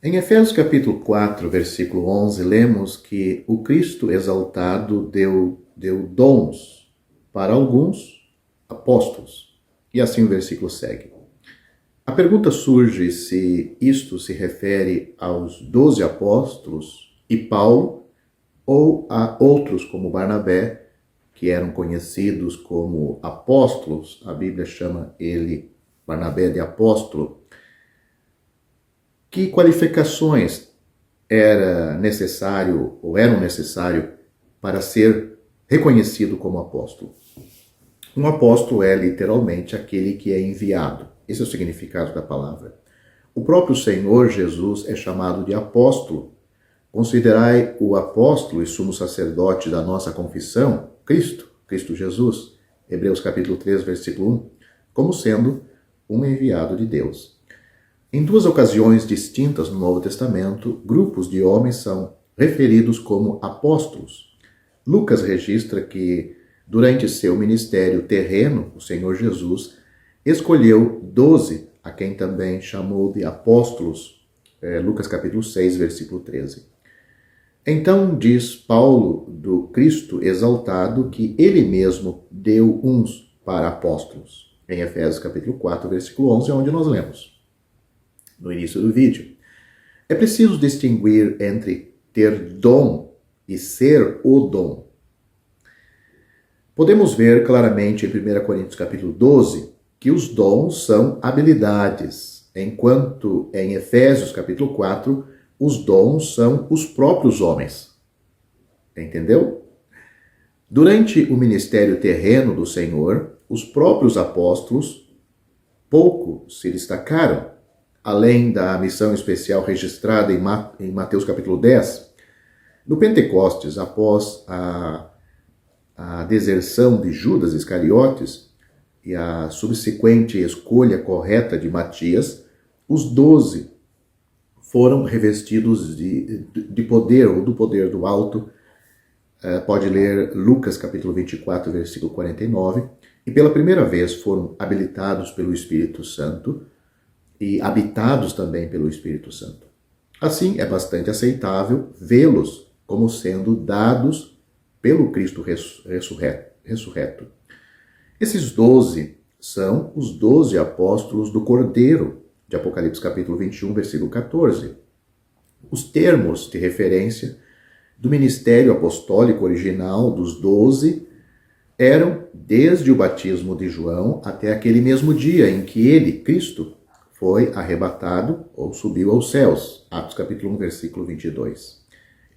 Em Efésios capítulo 4, versículo 11, lemos que o Cristo exaltado deu dons para alguns apóstolos. E assim o versículo segue. A pergunta surge se isto se refere aos 12 apóstolos e Paulo ou a outros como Barnabé, que eram conhecidos como apóstolos. A Bíblia chama ele Barnabé de apóstolo. Que qualificações eram necessários para ser reconhecido como apóstolo? Um apóstolo é literalmente aquele que é enviado. Esse é o significado da palavra. O próprio Senhor Jesus é chamado de apóstolo. Considerai o apóstolo e sumo sacerdote da nossa confissão, Cristo Jesus, Hebreus capítulo 3, versículo 1, como sendo um enviado de Deus. Em duas ocasiões distintas no Novo Testamento, grupos de homens são referidos como apóstolos. Lucas registra que, durante seu ministério terreno, o Senhor Jesus escolheu 12, a quem também chamou de apóstolos. Lucas capítulo 6, versículo 13. Então diz Paulo do Cristo exaltado que ele mesmo deu uns para apóstolos. Em Efésios capítulo 4, versículo 11, é onde nós lemos no início do vídeo. É preciso distinguir entre ter dom e ser o dom. Podemos ver claramente em 1 Coríntios capítulo 12 que os dons são habilidades, enquanto em Efésios capítulo 4 os dons são os próprios homens. Entendeu? Durante o ministério terreno do Senhor, os próprios apóstolos pouco se destacaram. Além da missão especial registrada em Mateus capítulo 10, no Pentecostes, após a deserção de Judas Iscariotes e a subsequente escolha correta de Matias, os 12 foram revestidos de poder, ou do poder do alto. Pode ler Lucas capítulo 24, versículo 49, e pela primeira vez foram habilitados pelo Espírito Santo, e habitados também pelo Espírito Santo. Assim, é bastante aceitável vê-los como sendo dados pelo Cristo ressurreto. Esses 12 são os 12 apóstolos do Cordeiro, de Apocalipse capítulo 21, versículo 14. Os termos de referência do ministério apostólico original dos 12 eram desde o batismo de João até aquele mesmo dia em que ele, Cristo, foi arrebatado ou subiu aos céus. Atos capítulo 1, versículo 22.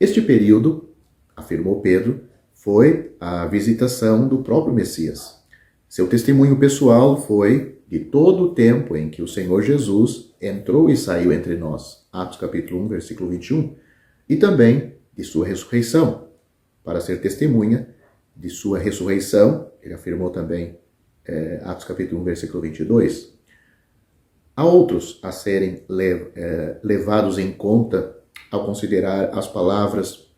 Este período, afirmou Pedro, foi a visitação do próprio Messias. Seu testemunho pessoal foi de todo o tempo em que o Senhor Jesus entrou e saiu entre nós. Atos capítulo 1, versículo 21. E também de sua ressurreição. Para ser testemunha de sua ressurreição, ele afirmou também, Atos capítulo 1, versículo 22. Há outros a serem levados em conta ao considerar as palavras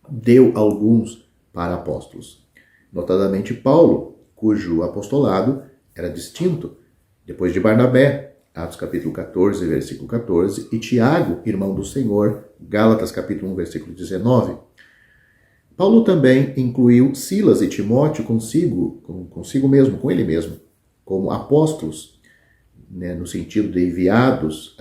deu alguns para apóstolos. Notadamente Paulo, cujo apostolado era distinto, depois de Barnabé, Atos capítulo 14, versículo 14, e Tiago, irmão do Senhor, Gálatas capítulo 1, versículo 19. Paulo também incluiu Silas e Timóteo consigo mesmo, com ele mesmo, como apóstolos, no sentido de enviados.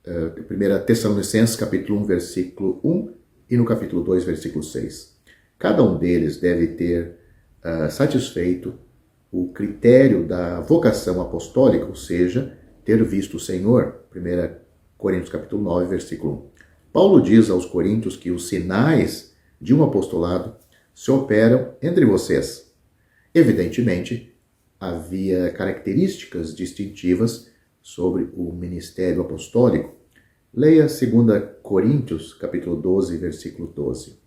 1 Tessalonicenses capítulo 1, versículo 1 e no capítulo 2, versículo 6. Cada um deles deve ter satisfeito o critério da vocação apostólica, ou seja, ter visto o Senhor. 1 Coríntios capítulo 9, versículo 1. Paulo diz aos coríntios que os sinais de um apostolado se operam entre vocês. Evidentemente, havia características distintivas sobre o ministério apostólico. Leia 2 Coríntios, capítulo 12, versículo 12.